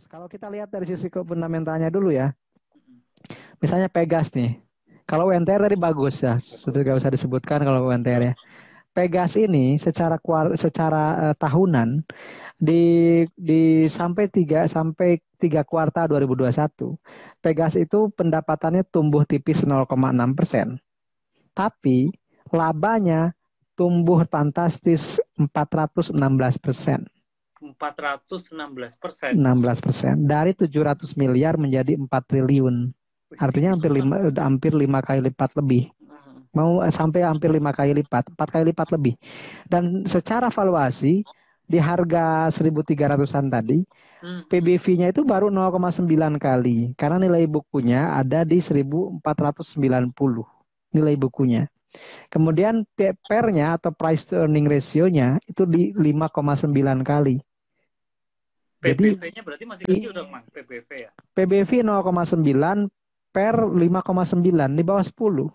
Kalau kita lihat dari sisi fundamentalnya dulu ya, Mm-mm. misalnya Pegas nih. Kalau UNTR tadi bagus ya, sudah Bagus. gak usah disebutkan kalau UNTR Betul. ya. Pegas ini secara tahunan di sampai 3 kuartal 2021, Pegas itu pendapatannya tumbuh tipis 0,6%. Tapi labanya tumbuh fantastis 416%. 416%. 16%. Dari 700 miliar menjadi 4 triliun. Wih, Artinya tinggi banget. hampir 5 kali lipat lebih. Mm. Mau sampai hampir 5 kali lipat, 4 kali lipat lebih. Dan secara valuasi di harga 1.300-an tadi, Mm. PBV-nya itu baru 0,9 kali karena nilai bukunya ada di 1.490 nilai bukunya. Kemudian PER-nya atau price to earning ratio-nya itu di 5,9 kali. Jadi PBV-nya berarti masih kecil dong, Mang. PBV ya. PBV 0,9 per 5,9 di bawah 10. Wih,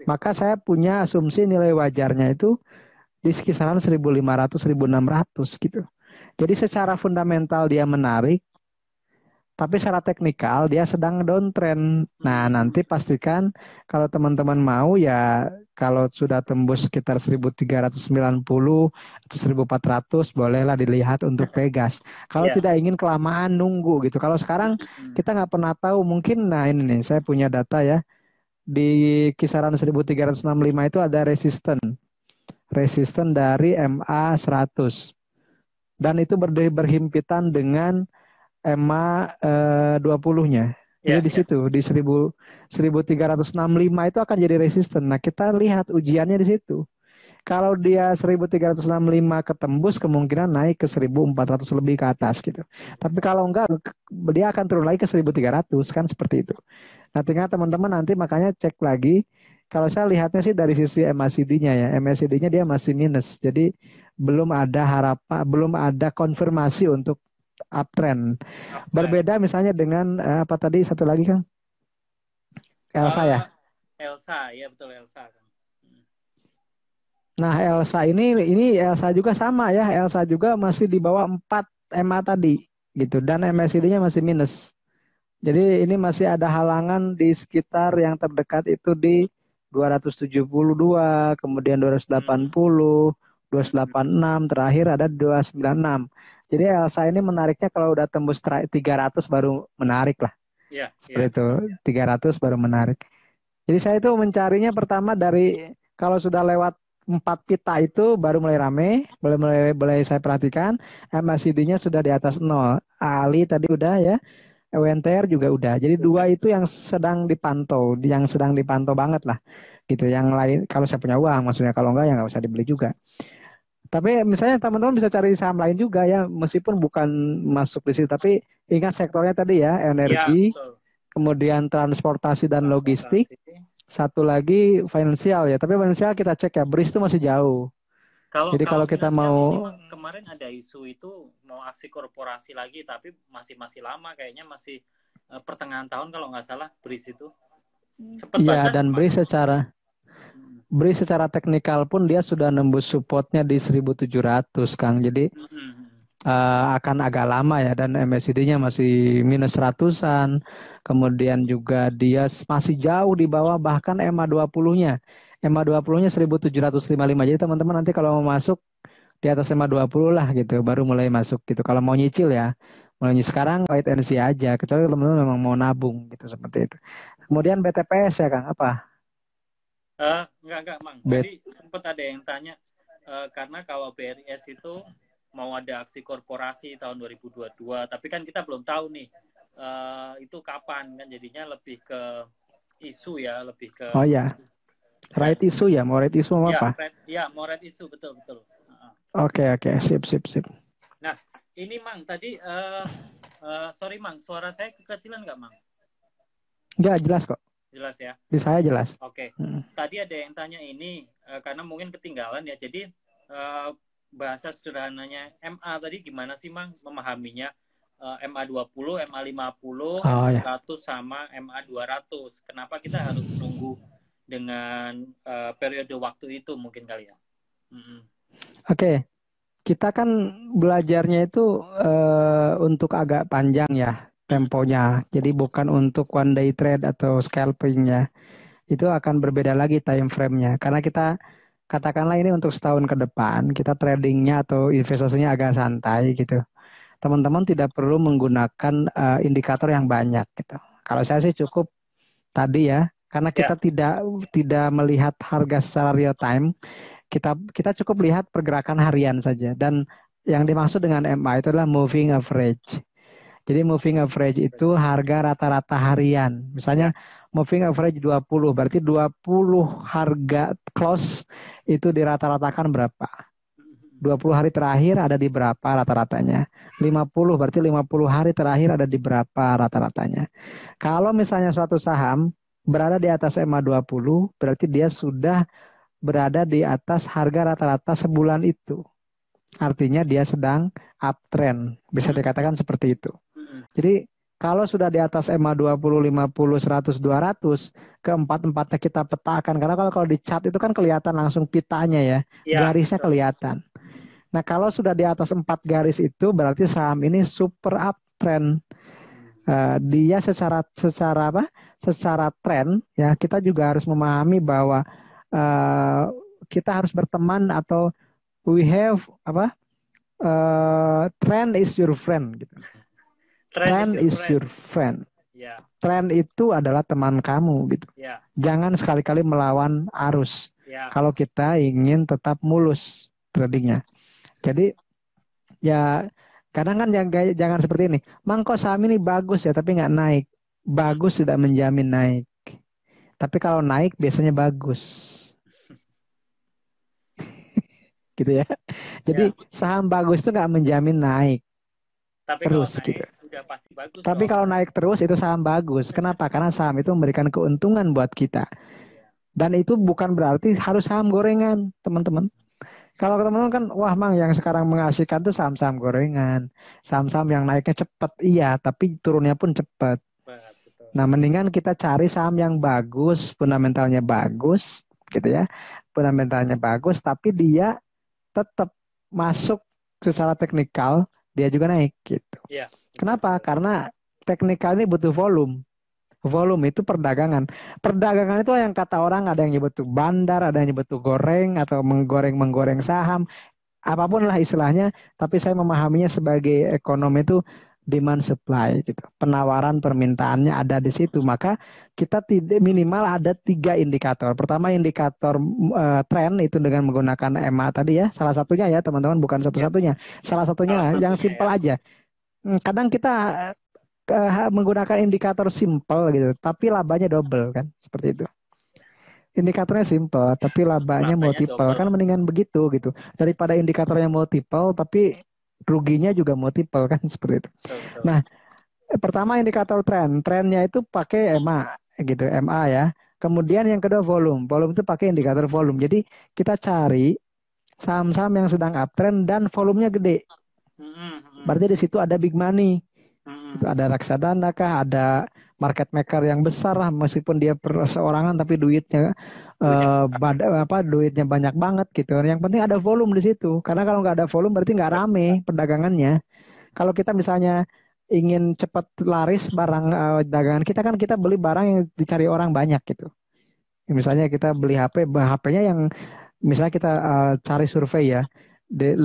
Maka saya punya asumsi nilai wajarnya itu di kisaran 1.500 1.600 gitu. Jadi secara fundamental dia menarik, tapi secara teknikal dia sedang downtrend. Nah, mm. nanti pastikan kalau teman-teman mau ya kalau sudah tembus sekitar 1.390 atau 1.400 bolehlah dilihat untuk Pegas. Kalau Iya. tidak ingin kelamaan nunggu gitu. Kalau sekarang Mm. kita nggak pernah tahu mungkin nah ini nih saya punya data ya di kisaran 1.365 itu ada resisten dari MA 100 dan itu berhimpitan dengan EMA 20-nya. Jadi Iya, di iya. situ di 1365 itu akan jadi resisten. Nah, kita lihat ujiannya di situ. Kalau dia 1.365 ketembus kemungkinan naik ke 1.400 lebih ke atas gitu. Tapi kalau enggak dia akan turun lagi ke 1.300 kan seperti itu. Nah, tinggal teman-teman nanti makanya cek lagi. Kalau saya lihatnya sih dari sisi MACD-nya ya. MACD-nya dia masih minus. Jadi belum ada harapan, belum ada konfirmasi untuk uptrend. Uptrend. Berbeda misalnya dengan apa tadi satu lagi Kang? Elsa Eh, ya. Elsa, ya betul Elsa kan. Mm. Nah, Elsa ini Elsa juga sama ya. Elsa juga masih di bawah 4 MA tadi gitu dan MACD-nya masih minus. Jadi ini masih ada halangan di sekitar yang terdekat itu di 272, kemudian Mm. 280, Mm. 286, terakhir ada 296. Jadi Elsa ini menariknya kalau udah tembus 300 baru menarik lah. Iya, Seperti iya. itu, 300 baru menarik. Jadi saya itu mencarinya pertama dari kalau sudah lewat 4 pita itu baru mulai rame, mulai saya perhatikan MACD-nya sudah di atas nol. Ali tadi udah ya, WNTR juga udah. Jadi dua itu yang sedang dipantau banget lah. Gitu. Yang lain kalau saya punya uang, maksudnya kalau enggak ya nggak usah dibeli juga. Tapi misalnya teman-teman bisa cari saham lain juga ya, meskipun bukan masuk di situ. Tapi ingat sektornya tadi ya, Iya, energi, betul. kemudian transportasi dan logistik, Transportasi. satu lagi finansial ya. Tapi finansial kita cek ya, BRIS itu masih jauh. Kalau Jadi kalau kalau kita finansial ini mau, Mang, kemarin ada isu itu mau aksi korporasi lagi tapi masih masih lama kayaknya masih pertengahan tahun kalau nggak salah BRIS itu. Sempet ya baca dan nggak Mang? BRIS secara teknikal pun dia sudah nembus supportnya di 1.700 Kang. Jadi Hmm. akan agak lama ya dan MACD-nya masih minus ratusan. Kemudian juga dia masih jauh di bawah bahkan EMA 20-nya. EMA 20-nya 1.755. Jadi teman-teman nanti kalau mau masuk di atas EMA 20 lah gitu baru mulai masuk gitu. Kalau mau nyicil ya, mulai sekarang wait and see aja kecuali teman-teman memang mau nabung gitu seperti itu. Kemudian BTPS ya Kang, apa? Enggak Mang. Bet Tadi sempat ada yang tanya karena kalau BRIS itu mau ada aksi korporasi tahun 2022, tapi kan kita belum tahu nih itu kapan kan jadinya lebih ke isu ya, lebih ke Oh ya, dan right issue ya, mau right issue mau ya, apa? ya mau red isu betul betul. Oke oke, sip sip sip. Nah, ini Mang tadi sorry Mang, suara saya kekecilan nggak Mang? Enggak jelas kok. Jelas ya. Di saya jelas. Oke. Hmm. Tadi ada yang tanya ini karena mungkin ketinggalan ya. Jadi bahasa sederhananya MA tadi gimana sih Mang memahaminya? MA 20, MA 50, Oh MA ya. 100 sama MA 200. Kenapa kita harus nunggu dengan periode waktu itu mungkin kali ya? Mm-mm. Oke. kita kan belajarnya itu untuk agak panjang ya temponya. Jadi bukan untuk one day trade atau scalpingnya. Itu akan berbeda lagi time frame-nya. Karena kita katakanlah ini untuk setahun ke depan, kita tradingnya atau investasinya agak santai gitu. Teman-teman tidak perlu menggunakan indikator yang banyak gitu. Kalau saya sih cukup tadi ya, karena kita Ya, tidak melihat harga secara real time, kita cukup lihat pergerakan harian saja. Dan yang dimaksud dengan MA itu adalah moving average. Jadi moving average itu harga rata-rata harian. ya. Misalnya moving average 20, berarti 20 harga close itu dirata-ratakan berapa? 20 hari terakhir ada di berapa rata-ratanya? 50 berarti 50 hari terakhir ada di berapa rata-ratanya? Kalau misalnya suatu saham berada di atas EMA 20, berarti dia sudah berada di atas harga rata-rata sebulan itu. Artinya dia sedang uptrend. Bisa dikatakan seperti itu. Jadi kalau sudah di atas EMA 20, 50, 100, 200, keempat-empatnya kita petakan. Karena kalau di chart itu kan kelihatan langsung pitanya ya. Ya, Garisnya betul. kelihatan. Nah kalau sudah di atas 4 garis itu berarti saham ini super uptrend. Dia secara apa? Secara tren ya kita juga harus memahami bahwa uh, kita harus berteman atau we have apa? Trend is your friend gitu. Trend is Trend your is friend. your friend. Ya, Tren itu adalah teman kamu gitu. ya, Jangan sekali-kali melawan arus. ya. Kalau kita ingin tetap mulus tradingnya. Jadi ya kadang kan jangan seperti ini. Mang kok saham ini bagus ya tapi nggak naik. Bagus tidak menjamin naik. Tapi kalau naik biasanya bagus. Gitu ya. Jadi Ya. saham bagus itu nggak menjamin naik Tapi kalau terus gitu. naik udah pasti bagus Tapi dong. kalau naik terus itu saham bagus. Kenapa? Karena saham itu memberikan keuntungan buat kita. Ya. Dan itu bukan berarti harus saham gorengan, teman-teman. Kalau teman-teman kan, wah mang yang sekarang mengasihkan tuh saham-saham gorengan. Saham-saham yang naiknya cepat, iya, tapi turunnya pun cepat. Betul. Nah, mendingan kita cari saham yang bagus, fundamentalnya bagus, gitu ya. Fundamentalnya bagus, tapi dia tetap masuk secara teknikal, dia juga naik, gitu. Ya, Kenapa? betul. Karena teknikal ini butuh volume. Volume itu perdagangan. Perdagangan itu yang kata orang ada yang nyebut tuh bandar, ada yang nyebut tuh goreng atau menggoreng-menggoreng saham, apapun lah istilahnya. Tapi saya memahaminya sebagai ekonomi itu demand supply gitu. Penawaran permintaannya ada di situ. Maka kita tidak minimal ada 3 indikator. Pertama indikator tren itu dengan menggunakan EMA tadi ya. Salah satunya ya teman-teman, bukan Ya, satu-satunya. Salah salah satunya yang satunya simpel ya. aja. Kadang kita menggunakan indikator simple gitu, tapi labanya double kan, seperti itu. Indikatornya simple, tapi labanya Labanya multiple, double. kan mendingan begitu gitu. Daripada indikatornya multiple, tapi ruginya juga multiple kan, seperti itu. Betul, betul. Nah, pertama indikator trennya itu pakai MA gitu, MA ya. Kemudian yang kedua volume itu pakai indikator volume. Jadi kita cari saham-saham yang sedang uptrend dan volumenya gede. Berarti di situ ada big money. Itu ada reksadana kah, ada market maker yang besar lah, meskipun dia perseorangan tapi duitnya Duitnya duitnya banyak banget gitu. Yang penting ada volume di situ. Karena kalau nggak ada volume berarti nggak rame perdagangannya. Kalau kita misalnya ingin cepat laris barang dagangan kita kan kita beli barang yang dicari orang banyak gitu. Misalnya kita beli HP, HP-nya yang misalnya kita cari survei ya, 5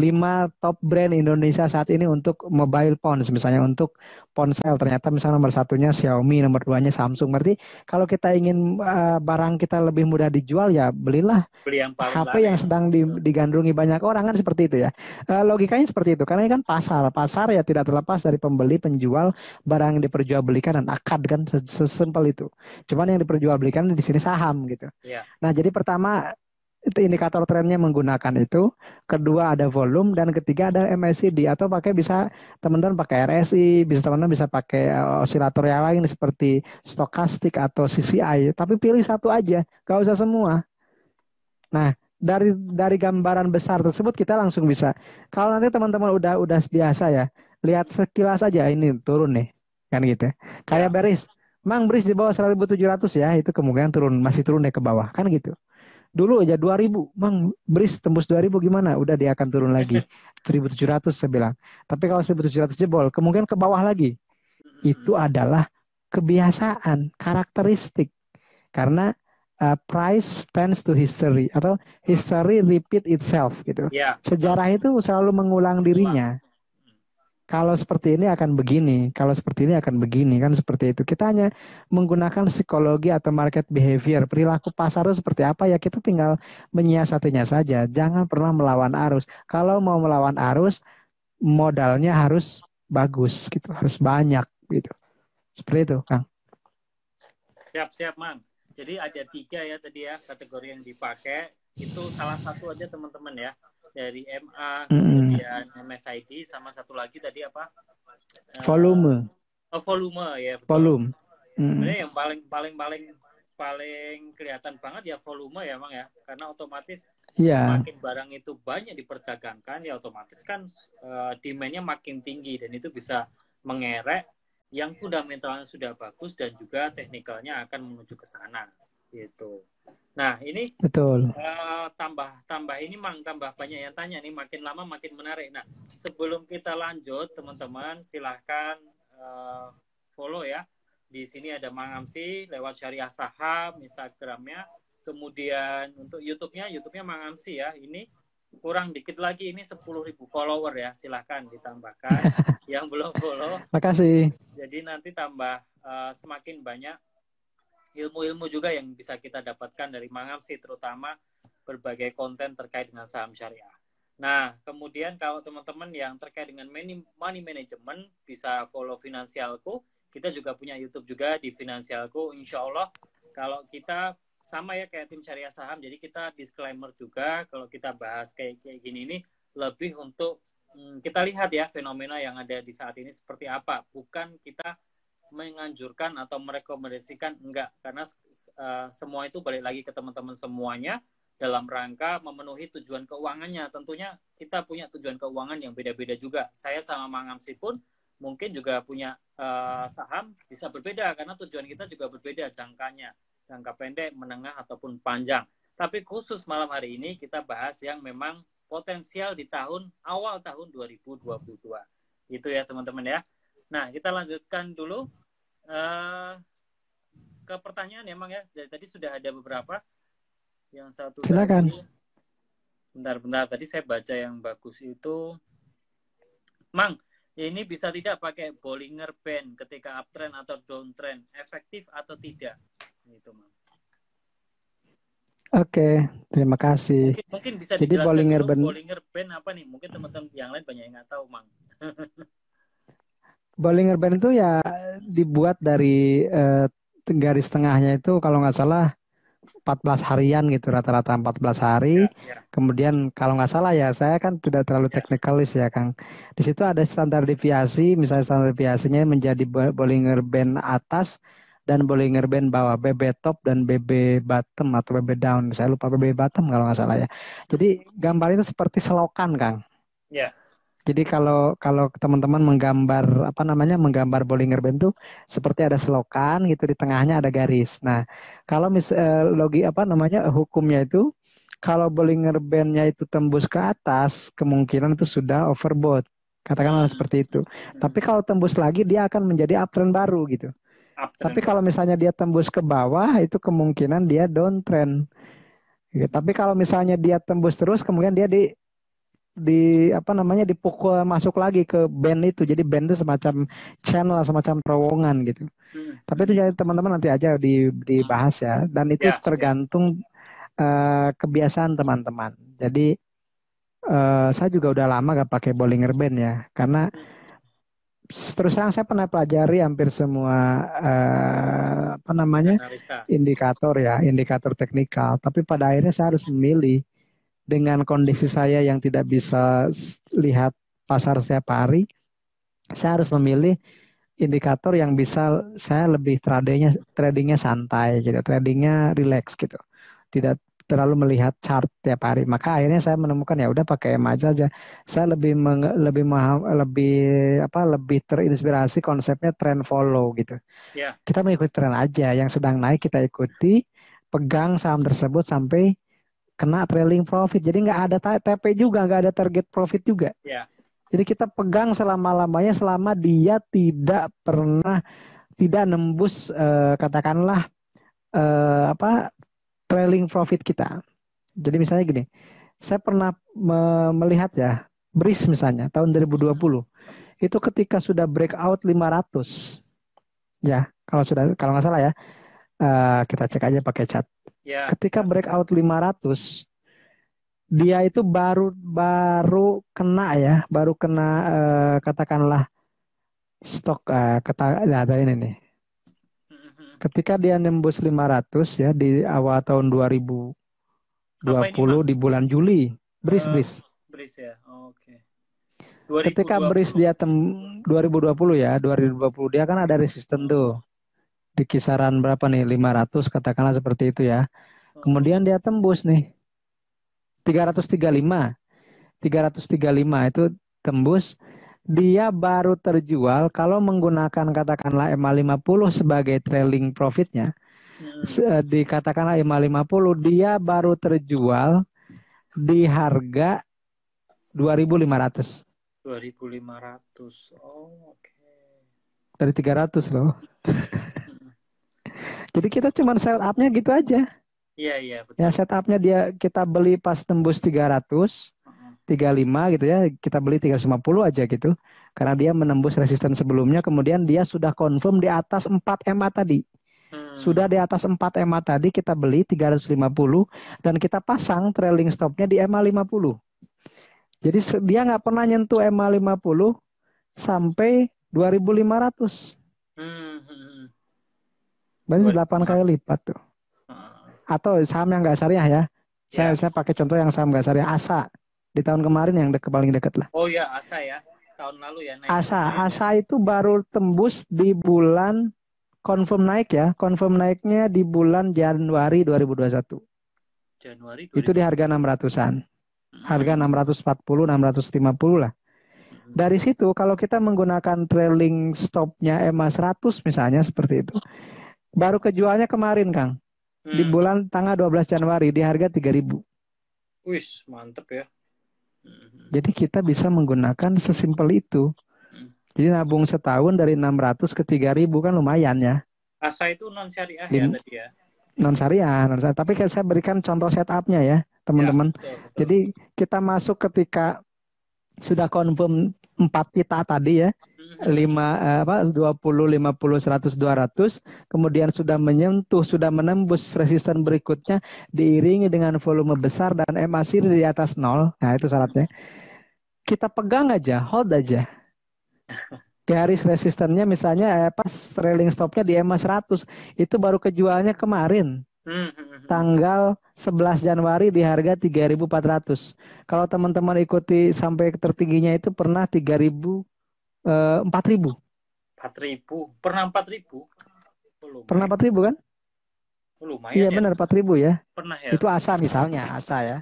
top brand Indonesia saat ini untuk mobile phones, misalnya untuk ponsel, ternyata misalnya nomor satunya Xiaomi, nomor duanya Samsung. Berarti kalau kita ingin barang kita lebih mudah dijual ya belilah beli yang paling HP yang laris. sedang digandrungi banyak orang kan seperti itu ya. Logikanya seperti itu karena ini kan pasar ya tidak terlepas dari pembeli penjual barang yang diperjualbelikan dan akad kan sesimpel itu. Cuman yang diperjualbelikan di sini saham gitu. Ya. Nah, jadi pertama itu indikator trennya menggunakan itu, kedua ada volume, dan ketiga ada MACD atau pakai bisa teman-teman pakai RSI, bisa teman-teman bisa pakai osilator yang lain seperti stokastik atau CCI, tapi pilih satu aja, gak usah semua. Nah, dari gambaran besar tersebut kita langsung bisa. Kalau nanti teman-teman udah biasa ya, lihat sekilas aja ini turun nih, kan gitu. Kayak Ya. beris, Mang beris di bawah 1.700 ya, itu kemungkinan turun, masih turun deh ke bawah, kan gitu. Dulu aja 2000, Bang, BRIS tembus 2000 gimana? Udah dia akan turun lagi 1700 saya bilang. Tapi kalau 1700 jebol, kemungkinan ke bawah lagi. Itu adalah kebiasaan, karakteristik. Karena price tends to history atau history repeat itself gitu. Ya, Sejarah itu selalu mengulang dirinya. Kalau seperti ini akan begini, kalau seperti ini akan begini, kan seperti itu. Kita hanya menggunakan psikologi atau market behavior, perilaku pasar itu seperti apa ya, kita tinggal menyiasatinya saja. Jangan pernah melawan arus. Kalau mau melawan arus, modalnya harus bagus gitu, harus banyak gitu. Seperti itu, Kang. siap, Mang. Jadi ada 3 ya tadi ya kategori yang dipakai. Itu salah satu aja teman-teman ya. Dari MA, kemudian MSID, sama satu lagi tadi apa? Volume. Volume ya, betul. Volume. Sebenarnya yang paling kelihatan banget ya volume ya, Mang ya. Karena otomatis semakin barang itu banyak diperdagangkan, ya otomatis kan demand-nya makin tinggi, dan itu bisa mengerek yang fundamentalnya sudah bagus dan juga teknikalnya akan menuju ke sana gitu. Nah, ini betul. Tambah ini Mang, tambah banyak yang tanya nih, makin lama makin menarik. Nah, sebelum kita lanjut teman-teman, silahkan follow ya. Di sini ada Mang Amsi lewat Syariah Saham, Instagramnya. Kemudian untuk YouTube-nya Mang Amsi ya. Ini kurang dikit lagi, ini 10.000 follower ya. Silahkan ditambahkan yang belum follow. Makasih. Jadi nanti tambah semakin banyak ilmu-ilmu juga yang bisa kita dapatkan dari Mang Amsi, terutama berbagai konten terkait dengan saham syariah. Nah, kemudian kalau teman-teman yang terkait dengan money management, bisa follow Finansialku. Kita juga punya YouTube juga di Finansialku. Insya Allah, kalau kita sama ya kayak tim syariah saham, jadi kita disclaimer juga kalau kita bahas kayak gini ini lebih untuk kita lihat ya fenomena yang ada di saat ini seperti apa. Bukan kita menganjurkan atau merekomendasikan, enggak, karena semua itu balik lagi ke teman-teman semuanya dalam rangka memenuhi tujuan keuangannya. Tentunya kita punya tujuan keuangan yang beda-beda juga. Saya sama Mang Amsi pun mungkin juga punya saham bisa berbeda karena tujuan kita juga berbeda jangkanya, jangka pendek, menengah ataupun panjang. Tapi khusus malam hari ini kita bahas yang memang potensial di awal tahun 2022. Itu ya teman-teman ya. Nah, kita lanjutkan dulu ke pertanyaan ya, Mang ya. Dari tadi sudah ada beberapa. Yang satu silakan. tadi, bentar. Tadi saya baca yang bagus itu, Mang, ini bisa tidak pakai Bollinger Band ketika uptrend atau downtrend, efektif atau tidak? Itu, Mang. Oke, terima kasih. Mungkin bisa dijelaskan dulu Bollinger Band apa nih? Mungkin teman-teman yang lain banyak yang nggak tahu, Mang. Bollinger Band itu ya dibuat dari garis tengahnya itu kalau nggak salah 14 harian gitu, rata-rata 14 hari. Ya. Kemudian kalau nggak salah ya, saya kan tidak terlalu teknikalis ya, Kang. Di situ ada standar deviasi, misalnya standar deviasinya menjadi Bollinger Band atas dan Bollinger Band bawah, BB top dan BB bottom atau BB down. Saya lupa BB bottom kalau nggak salah ya. Jadi gambar itu seperti selokan, Kang. Ya. Jadi kalau teman-teman menggambar Bollinger Band itu seperti ada selokan gitu, di tengahnya ada garis. Nah, kalau hukumnya itu kalau Bollinger Band-nya itu tembus ke atas, kemungkinan itu sudah overbought. Katakanlah seperti itu. Tapi kalau tembus lagi dia akan menjadi uptrend baru gitu. Tapi kalau misalnya dia tembus ke bawah, itu kemungkinan dia downtrend. Gitu. Tapi kalau misalnya dia tembus terus, kemudian dia dipukul masuk lagi ke band itu. Jadi band itu semacam channel, semacam terowongan gitu. Tapi itu jadi teman-teman nanti aja dibahas ya. Dan itu tergantung kebiasaan teman-teman. Jadi saya juga udah lama gak pakai Bollinger Band ya, karena terus terang saya pernah pelajari hampir semua indikator teknikal. Tapi pada akhirnya saya harus memilih. Dengan kondisi saya yang tidak bisa lihat pasar setiap hari, saya harus memilih indikator yang bisa saya lebih tradingnya santai gitu, tradingnya relax gitu, tidak terlalu melihat chart tiap hari. Maka akhirnya saya menemukan ya udah pakai EMA aja. Saya lebih terinspirasi konsepnya trend follow gitu. Kita mengikuti tren aja, yang sedang naik kita ikuti, pegang saham tersebut sampai kena trailing profit. Jadi nggak ada TP juga, nggak ada target profit juga. Ya. Jadi kita pegang selama-lamanya selama dia tidak nembus katakanlah apa trailing profit kita. Jadi misalnya gini, saya pernah melihat ya, BRIS misalnya tahun 2020 itu ketika sudah breakout 500 ya, kalau nggak salah ya, kita cek aja pakai chat. Ya. Ketika breakout 500 dia itu baru kena katakanlah stok ada ini nih. Ketika dia nembus 500 ya di awal tahun 2020 di bulan Juli, BRIS. BRIS ya. Oke. Ketika BRIS dia 2020 ya, 2020 dia kan ada resisten tuh. Di kisaran berapa nih? 500 katakanlah seperti itu ya. Kemudian dia tembus nih 335. 335 itu tembus, dia baru terjual kalau menggunakan katakanlah EMA 50 sebagai trailing profitnya. Dikatakanlah EMA 50 dia baru terjual di harga 2.500. 2.500. Oh, oke. Dari 300 loh. Jadi kita cuma setup-nya gitu aja. Iya, betul. Ya setup-nya kita beli pas tembus 300, 35 gitu ya, kita beli 350 aja gitu. Karena dia menembus resisten sebelumnya, kemudian dia sudah confirm di atas 4 MA tadi. Sudah di atas 4 MA tadi kita beli 350 dan kita pasang trailing stop-nya di MA 50. Jadi dia nggak pernah nyentuh MA 50 sampai 2.500. Berarti 8 kali lipat tuh. Atau saham yang nggak syariah ya. Saya pakai contoh yang saham nggak syariah, ASA. Di tahun kemarin yang paling dekat lah. Oh ya, ASA ya. Tahun lalu ya naik. ASA itu baru tembus di bulan confirm naik ya. Confirm naiknya di bulan Januari 2021. Januari 2021. Itu di harga 600-an. Harga 640, 650 lah. Dari situ kalau kita menggunakan trailing stop-nya EMA 100 misalnya seperti itu. Baru kejualnya kemarin, Kang. Di bulan tanggal 12 Januari di harga 3.000. Wih, mantep ya. Jadi kita bisa menggunakan sesimpel itu. Jadi nabung setahun dari 600 ke 3.000 kan lumayan ya. ASA itu non syariah ya tadi ya. Non syariah. Tapi saya berikan contoh setupnya ya, teman-teman. Ya, betul. Jadi kita masuk ketika sudah confirm 4 pita tadi ya. 20, 50, 100, 200, kemudian sudah menembus resisten berikutnya diiringi dengan volume besar dan MACD di atas 0. Nah, itu syaratnya. Kita pegang aja, hold aja. Garis resistennya misalnya pas trailing stopnya di EMA 100 itu baru kejualnya kemarin. Tanggal 11 Januari di harga 3.400. Kalau teman-teman ikuti sampai tertingginya itu pernah 4.000. 4.000. Pernah 4.000? Pernah 4.000 kan? Lumayan. Iya benar 4.000 ya. Pernah ya. Itu ASA misalnya, ASA ya.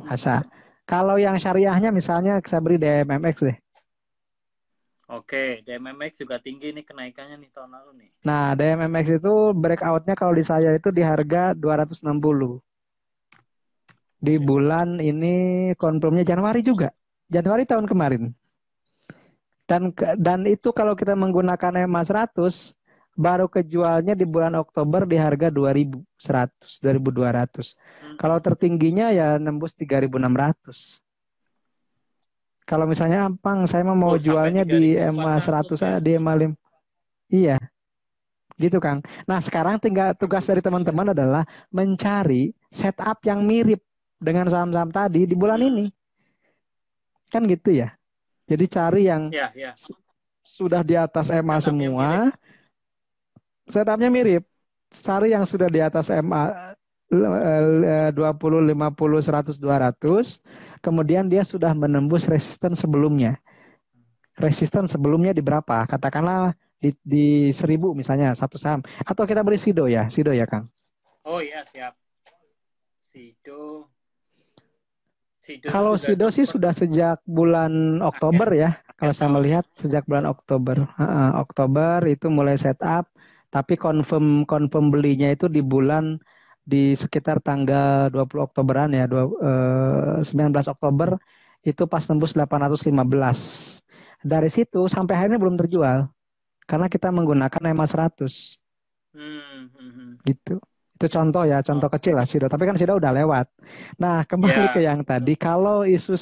ASA. Kalau yang syariahnya misalnya saya beri DMMX deh. Oke, DMMX juga tinggi nih kenaikannya nih tahun lalu nih. Nah, DMMX itu breakout-nya kalau di saya itu di harga 260. Di bulan ini confirmnya Januari juga. Januari tahun kemarin. Dan itu kalau kita menggunakan EMA 100 baru kejualnya di bulan Oktober di harga 2.100, 2.200. Kalau tertingginya ya nembus 3.600. Kalau misalnya Ampang saya mau jualnya di EMA 100 ya? Di EMA 5. Iya. Gitu Kang. Nah, sekarang tinggal tugas dari teman-teman adalah mencari setup yang mirip dengan saham-saham tadi di bulan ini. Kan gitu ya. Jadi cari yang sudah di atas EMA semua, setupnya mirip. Cari yang sudah di atas EMA 20, 50, 100, 200, kemudian dia sudah menembus resisten sebelumnya. Resisten sebelumnya di berapa? Katakanlah di 1.000 misalnya satu saham. Atau kita beri Sido ya Kang. Oh iya siap. Sido. Kalau Sido sih sudah sejak bulan Oktober ya. Kalau saya melihat sejak bulan Oktober. Oktober itu mulai setup, tapi confirm belinya itu di bulan di sekitar tanggal 20 Oktoberan ya, 19 Oktober itu pas tembus 815. Dari situ sampai hari ini belum terjual karena kita menggunakan EMA 100 gitu. Itu contoh ya, contoh kecil lah Sido. Tapi kan Sido udah lewat. Nah, kembali ke Ya, yang tadi, kalau isu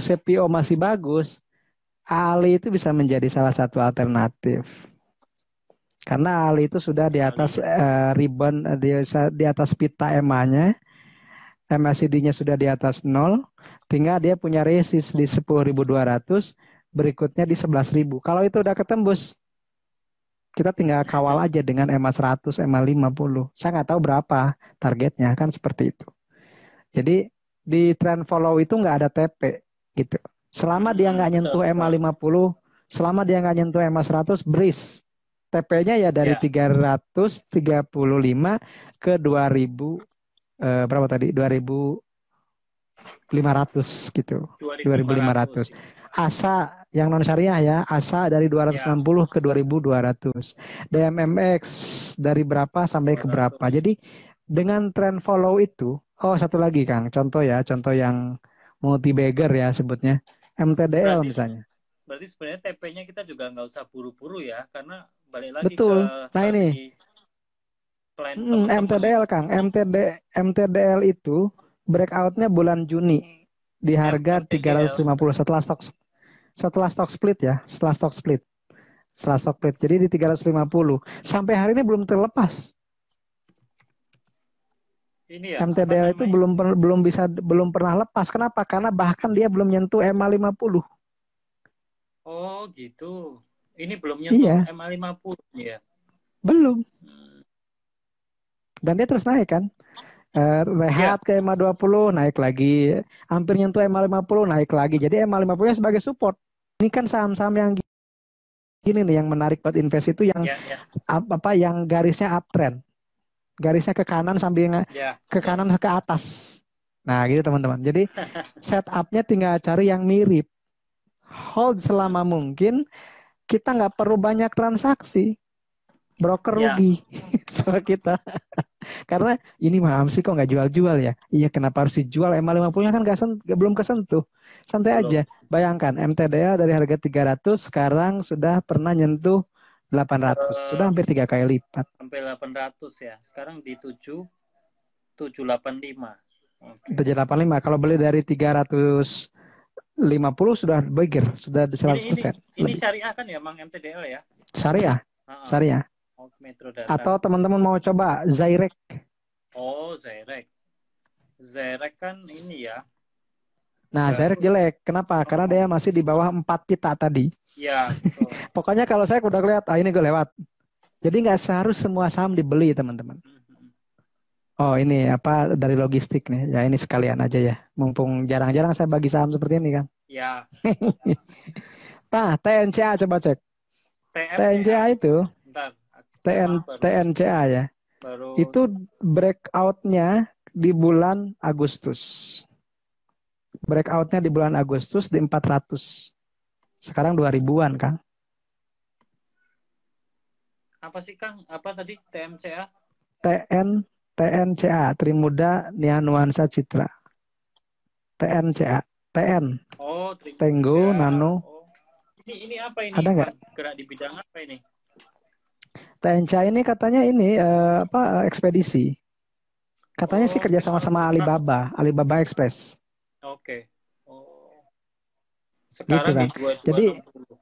CPO masih bagus, Ali itu bisa menjadi salah satu alternatif. Karena Ali itu sudah di Ali atas ya. ribbon, di atas pita EMA-nya, MACD-nya sudah di atas 0, tinggal dia punya resist di 10.200, berikutnya di 11.000. Kalau itu udah ketembus, kita tinggal kawal aja dengan EMA 100, EMA 50. Saya nggak tahu berapa targetnya, kan seperti itu. Jadi di trend follow itu nggak ada TP gitu. Selama dia nggak Betul, nyentuh EMA betul. 50, selama dia nggak nyentuh EMA 100, breeze. TP-nya ya dari Ya, 335 ke 2000, berapa tadi? 2.500 gitu. 2.500 2.500. ya. ASA yang non syariah ya, ASA dari Ya, 260 ke 2.200. DMMX dari berapa sampai ke berapa. 200. Jadi dengan trend follow itu, oh satu lagi Kang, contoh ya, contoh yang multi bagger ya sebutnya, MTDL Berarti misalnya. berarti sebenarnya TP-nya kita juga nggak usah buru-buru ya, karena balik lagi ke Betul. Nah ini strategi plan teman-teman ya. MTDL Kang, MTDL itu breakoutnya bulan Juni di harga MTDL. 350 setelah stok split ya, setelah stok split. Jadi di 350. Sampai hari ini belum terlepas. Ini ya, apa MTDL itu namanya? belum pernah lepas. Kenapa? Karena bahkan dia belum nyentuh EMA 50. Oh, gitu. Ini belum nyentuh Iya, MA50 ya. belum. Hmm. Dan dia terus naik kan. Ya, Rehat ke EMA 20 naik lagi. Hampir nyentuh EMA 50 naik lagi. Jadi EMA 50-nya sebagai support. Ini kan saham-saham yang gini nih yang menarik buat invest itu yang ya, ya, apa yang garisnya uptrend. Garisnya ke kanan sambil ya, ke betul. kanan ke atas. Nah, gitu teman-teman. Jadi setupnya tinggal cari yang mirip. Hold selama mungkin, kita nggak perlu banyak transaksi. Broker Ya, rugi sama kita. Karena ini mah sih kok nggak jual-jual ya. Iya, kenapa harus dijual? EMA 50-nya kan belum kesentuh. Santai aja. belum. Bayangkan, MTDA dari harga 300 sekarang sudah pernah nyentuh 800. Sudah Eh, hampir 3 kali lipat. Sampai 800 ya. Sekarang di 7.785. Oke. 785. Kalau beli dari 350 sudah bigger, sudah di Ini ini 100% ini lebih. syariah kan ya, Mang MTDL ya? Syariah, Heeh. syariah. Oh, Metro Data. Atau teman-teman mau coba Zyrek. Oh, Zerek. Zerek kan ini ya, Nah, Zyrek baru. jelek. Kenapa? Karena Oh, dia masih di bawah 4 pita tadi. ya, betul. Pokoknya kalau saya udah lihat, ini gue lewat. Jadi nggak seharus semua saham dibeli, teman-teman. Oh, ini apa dari logistik nih. Ya ini sekalian aja ya. Mumpung jarang-jarang saya bagi saham seperti ini kan. Ya, Nah, TNCA coba cek. TMCA. TNCA itu, Bentar, saya baru TNCA ya. baru Itu breakout-nya di bulan Agustus. Breakout-nya di bulan Agustus di 400. Sekarang 2000-an, Kang. apa sih Kang? Apa tadi TMCA? TN TNCA, Trimuda Nia Nuansa Citra. TNCA. TN, Oh, Tenggo, Trimuda. Nano. Oh, ini apa Ada ini? nggak? Bergerak di bidang apa ini? TNCA ini katanya ini ekspedisi. Katanya sih Oh, kerja sama sekarang sama sekarang Alibaba, Alibaba Express. oke. Oh, Gitu sekarang di kan. dua ribu Jadi enam puluh.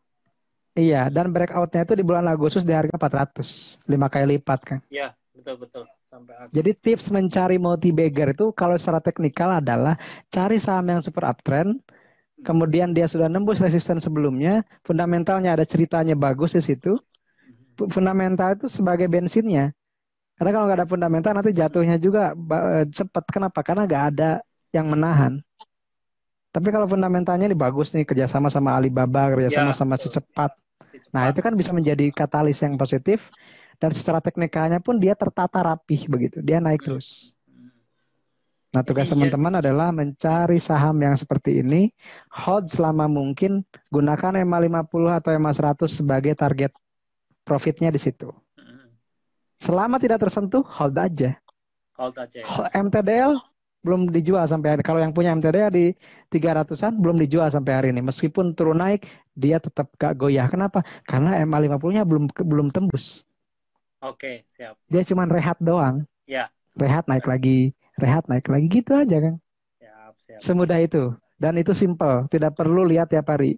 iya, dan breakout-nya itu di bulan Agustus di harga 400. 5 kali lipat kan. Ya, betul betul sampai Jadi Agustus. tips mencari multi bagger itu kalau secara teknikal adalah cari saham yang super uptrend, kemudian dia sudah nembus resisten sebelumnya, fundamentalnya ada ceritanya bagus di situ. Fundamental itu sebagai bensinnya. Karena kalau nggak ada fundamental nanti jatuhnya juga cepat. Kenapa? Karena nggak ada yang menahan. Tapi kalau fundamentalnya ini bagus nih, kerjasama sama Alibaba, kerjasama Ya, sama si betul. cepat. Nah Cepat. itu kan bisa menjadi katalis yang positif. Dan secara teknikalnya pun dia tertata rapih begitu. Dia naik terus. Nah, tugas Iya sih. teman-teman adalah mencari saham yang seperti ini, hold selama mungkin, gunakan EMA 50 atau EMA 100 sebagai target profitnya di situ. Selama tidak tersentuh, hold aja. hold aja ya. MTDL belum dijual sampai hari. Kalau yang punya MTDL di 300-an belum dijual sampai hari ini. Meskipun turun naik, dia tetap gak goyah. Kenapa? Karena MA50-nya belum tembus. Oke, siap. Dia cuma rehat doang. Ya, Rehat naik lagi gitu aja kan. siap, siap. Semudah itu. Dan itu simple, tidak perlu lihat tiap hari.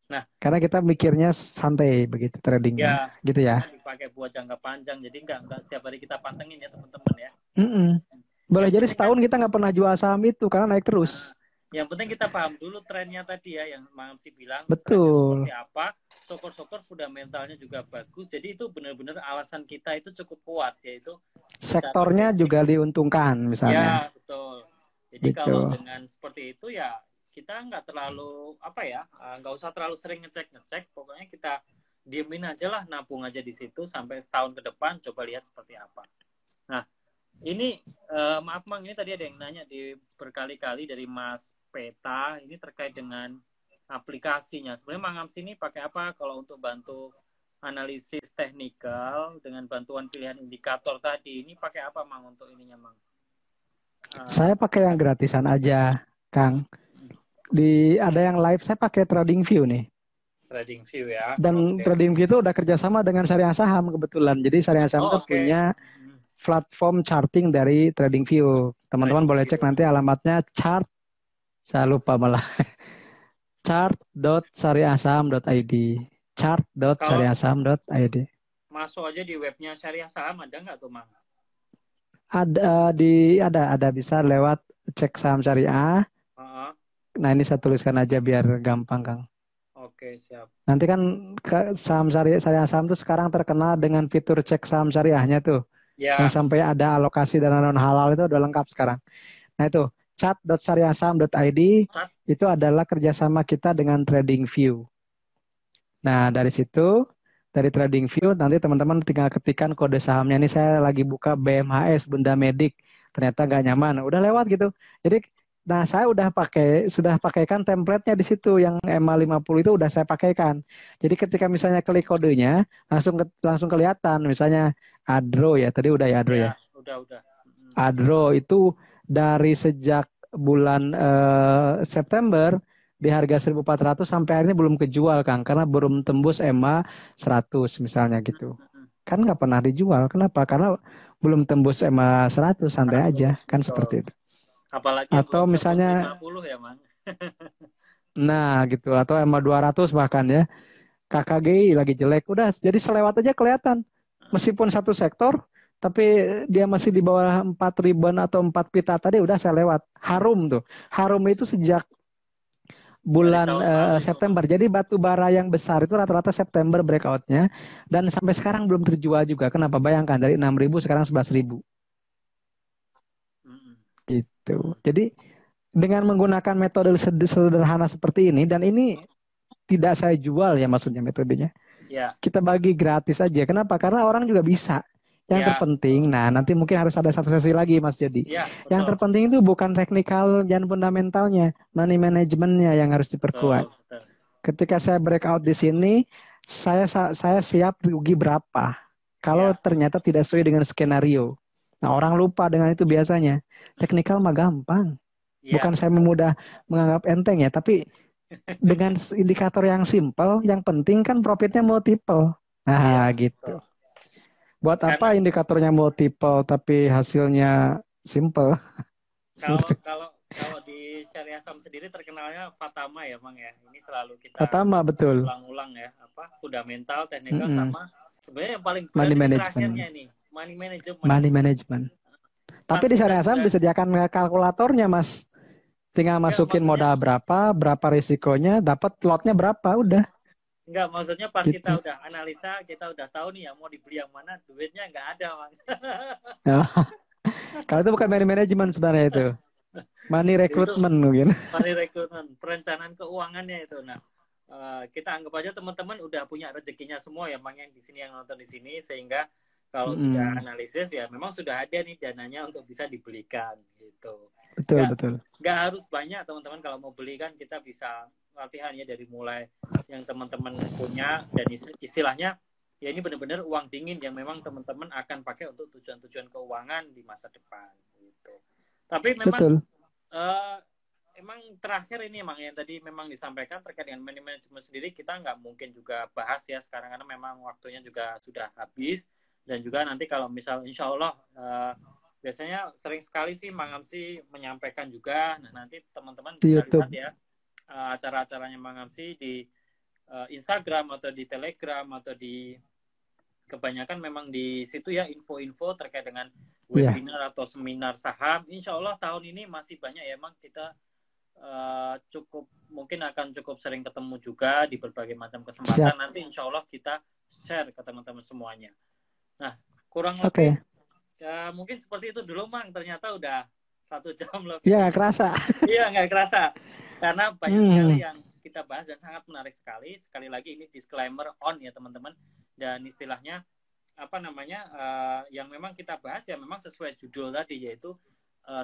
Nah, Karena kita mikirnya santai begitu tradingnya, ya, gitu ya. karena dipakai buat jangka panjang, jadi nggak setiap hari kita pantengin ya teman-teman ya. Mm-mm. Boleh Yang jadi penting kan, setahun kita nggak pernah jual saham itu karena naik nah, terus. yang penting kita paham dulu trennya tadi ya, yang Mang Si bilang trennya Betul. seperti apa, sokor-sokor fundamentalnya juga bagus, jadi itu benar-benar alasan kita itu cukup kuat, yaitu secara Sektornya basic. juga diuntungkan misalnya. Ya, betul. Jadi kalau Gitu. dengan seperti itu ya kita nggak terlalu apa ya, nggak usah terlalu sering ngecek, pokoknya kita diemin aja lah, nabung aja di situ sampai setahun ke depan, coba lihat seperti apa. Nah, ini maaf Mang, ini tadi ada yang nanya berkali-kali dari Mas Peta, ini terkait dengan aplikasinya. Sebenarnya Mang Ams ini pakai apa kalau untuk bantu analisis teknikal dengan bantuan pilihan indikator tadi? Ini pakai apa Mang untuk ininya Mang? Saya pakai yang gratisan aja, Kang. Ada yang live saya pakai TradingView nih. TradingView ya. Dan Oke. TradingView itu udah kerjasama dengan Syariah Saham kebetulan. Jadi Syariah Saham itu Oh, oke. punya platform charting dari TradingView. Teman-teman boleh cek TradingView. nanti alamatnya chart. Saya lupa malah. chart.syariahsaham.id. Kalau chart.syariahsaham.id. masuk aja di webnya Syariah Saham ada nggak tuh Mang? Ada bisa lewat cek saham syariah. Uh-huh. Nah ini saya tuliskan aja biar gampang Kang. Oke, siap. Nanti kan saham syariah saham tuh sekarang terkenal dengan fitur cek saham syariahnya tuh. Yang Ya. sampai ada alokasi dana non halal itu udah lengkap sekarang. Nah itu chat.syariahsaham.id Chat. itu adalah kerjasama kita dengan TradingView. Nah dari situ, dari TradingView nanti teman-teman tinggal ketikkan kode sahamnya. Ini saya lagi buka BMHS Bunda Medik, ternyata nggak nyaman, udah lewat gitu. Jadi, nah saya sudah pakaikan template-nya di situ yang MA50 itu udah saya pakaikan. Jadi ketika misalnya klik kodenya, langsung kelihatan. Misalnya Adro ya, tadi udah ya Adro ya. Ya, udah. Adro itu dari sejak bulan September di harga 1.400 sampai hari ini belum kejual Kang karena belum tembus EMA 100 misalnya gitu. Kan nggak pernah dijual. Kenapa? Karena belum tembus EMA 100, santai aja kan Betul. seperti itu. Apalagi yang Atau belum tembus misalnya 50 ya Mang. nah gitu atau EMA 200 bahkan ya. KKGI lagi jelek udah jadi selewat aja kelihatan. Meskipun satu sektor tapi dia masih di bawah 4 ribuan atau 4 pita tadi udah saya lewat. Harum tuh. Harum itu sejak Dari bulan tahun lalu itu Mang. September. Jadi batu bara yang besar itu rata-rata September breakoutnya dan sampai sekarang belum terjual juga. Kenapa? Bayangkan dari 6.000 sekarang 11.000 gitu. Jadi dengan menggunakan metode sederhana seperti ini dan ini tidak saya jual ya maksudnya metodenya. Ya. Kita bagi gratis aja. Kenapa? Karena orang juga bisa. Yang Ya, terpenting, nah nanti mungkin harus ada satu sesi lagi Mas Jadi. ya, Yang betul. terpenting itu bukan teknikal dan fundamentalnya, money manajemennya yang harus diperkuat. Betul. Ketika saya breakout di sini, saya siap rugi berapa. Kalau Ya. ternyata tidak sesuai dengan skenario. Nah orang lupa dengan itu biasanya. Teknikal mah gampang. Ya. Bukan saya menganggap enteng ya, tapi dengan indikator yang simple, yang penting kan profitnya multiple. Nah, Iya, gitu. betul. Buat apa Karena indikatornya multiple tapi hasilnya simple? kalau Seperti kalau kalau di Syariah Saham sendiri terkenalnya Fatama ya, Mang ya. Ini selalu kita pertama betul. ulang-ulang ya, apa fundamental, teknikal Mm-mm. sama sebenarnya yang paling berat Money ini management. terakhirnya nih, money management. Money management. Tapi Pas di kita syariah saham sudah disediakan kalkulatornya, Mas. Tinggal enggak masukin maksudnya modal berapa risikonya, dapat lotnya berapa, udah. enggak maksudnya pas kita Gitu. udah analisa, kita udah tahu nih yang mau dibeli yang mana, duitnya enggak ada, Mang. Kalau itu bukan money management sebenarnya itu. Money Itu recruitment mungkin. money recruitment, perencanaan keuangannya itu. Nah, kita anggap aja teman-teman udah punya rezekinya semua ya, Mang, yang di sini yang nonton di sini sehingga kalau sudah analisis ya memang sudah ada nih dananya untuk bisa dibelikan gitu. Betul. Nggak harus banyak teman-teman kalau mau beli kan kita bisa latihannya dari mulai yang teman-teman punya dan istilahnya ya ini benar-benar uang dingin yang memang teman-teman akan pakai untuk tujuan-tujuan keuangan di masa depan gitu. Tapi memang Betul. emang terakhir ini emang yang tadi memang disampaikan terkait dengan manajemen sendiri, kita nggak mungkin juga bahas ya sekarang karena memang waktunya juga sudah habis. Dan juga nanti kalau misal insya Allah biasanya sering sekali sih Mang Amsi menyampaikan juga. Nah nanti teman-teman Di bisa lihat YouTube. ya acara-acaranya Mang Amsi di Instagram atau di Telegram atau di kebanyakan memang di situ ya info-info terkait dengan Iya, webinar atau seminar saham. Insya Allah tahun ini masih banyak ya emang kita cukup mungkin akan cukup sering ketemu juga di berbagai macam kesempatan. siap. Nanti insya Allah kita share ke teman-teman semuanya. Nah, kurang lebih Oke. mungkin seperti itu dulu, Mang. Ternyata udah 1 jam Iya, lebih. nggak kerasa. Iya, nggak kerasa. Karena banyak sekali Hmm, yang kita bahas dan sangat menarik sekali. Sekali lagi ini disclaimer on ya teman-teman. Dan istilahnya apa namanya yang memang kita bahas ya memang sesuai judul tadi yaitu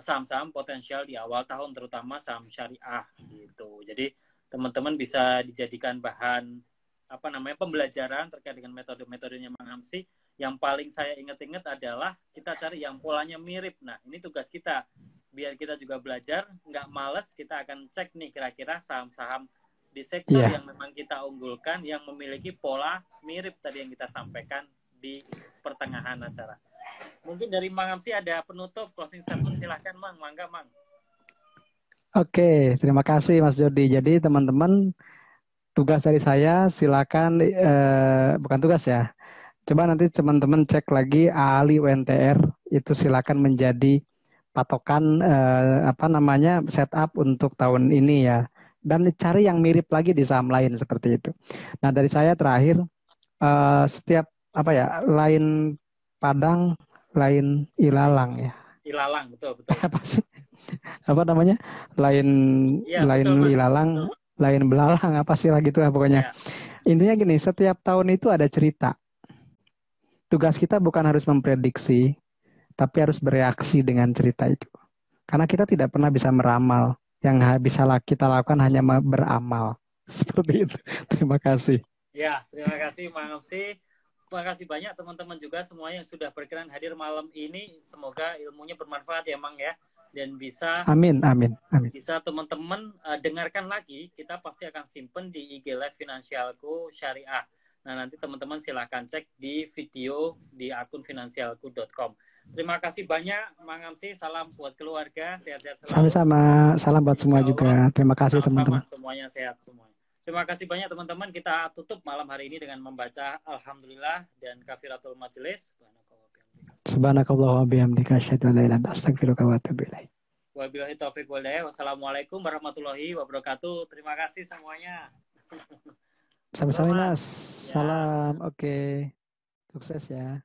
saham-saham potensial di awal tahun terutama saham syariah gitu. Jadi teman-teman bisa dijadikan bahan apa namanya pembelajaran terkait dengan metode-metodenya Mang Hamsi. Yang paling saya ingat-ingat adalah kita cari yang polanya mirip. Nah, ini tugas kita. Biar kita juga belajar, nggak males, kita akan cek nih kira-kira saham-saham di sektor iya. yang memang kita unggulkan, yang memiliki pola mirip tadi yang kita sampaikan di pertengahan acara. Mungkin dari Mang Amsi ada penutup, closing statement, silahkan Mang, mangga Mang. Oke, terima kasih Mas Jody. Jadi teman-teman, tugas dari saya silakan bukan tugas ya. Coba nanti teman-teman cek lagi ahli UNTR itu silakan menjadi patokan apa namanya setup untuk tahun ini ya. Dan cari yang mirip lagi di saham lain seperti itu. Nah dari saya terakhir setiap apa ya lain Padang, lain Ilalang ya. Ilalang, betul, betul. Apa sih? Apa namanya? Lain Iya, lain betul Mang. Ilalang, lain Belalang apa sih lah gitu lah pokoknya. Ya, Intinya gini, setiap tahun itu ada cerita. Tugas kita bukan harus memprediksi, tapi harus bereaksi dengan cerita itu. Karena kita tidak pernah bisa meramal. Yang bisa kita lakukan hanya beramal. Seperti itu. Terima kasih. ya, terima kasih Mang Amsi. Terima kasih banyak teman-teman juga semuanya yang sudah berkenan hadir malam ini. Semoga ilmunya bermanfaat ya Mang ya. Dan bisa Amin, amin, amin. bisa teman-teman dengarkan lagi, kita pasti akan simpen di IG Live Finansialku Syariah. Nah, nanti teman-teman silahkan cek di video di akun finansialku.com. Terima kasih banyak, Mang Amsi. Salam buat keluarga, sehat-sehat selalu. Sama-sama. Salam buat semua Insya Allah, juga. Terima kasih sama-sama teman-teman. semuanya sehat semuanya. Terima kasih banyak teman-teman. Kita tutup malam hari ini dengan membaca Alhamdulillah dan Kafiratul Majelis. Subhanakallah wa bihamdika asyhadu an la ilaha illa anta astaghfiruka wa atubu ilaik. Wabillahi taufiq wal hidayah. Wassalamualaikum warahmatullahi wabarakatuh. Terima kasih semuanya. Halo, Sama-sama Mas. Mas. Ya. Salam. Oke. Sukses ya.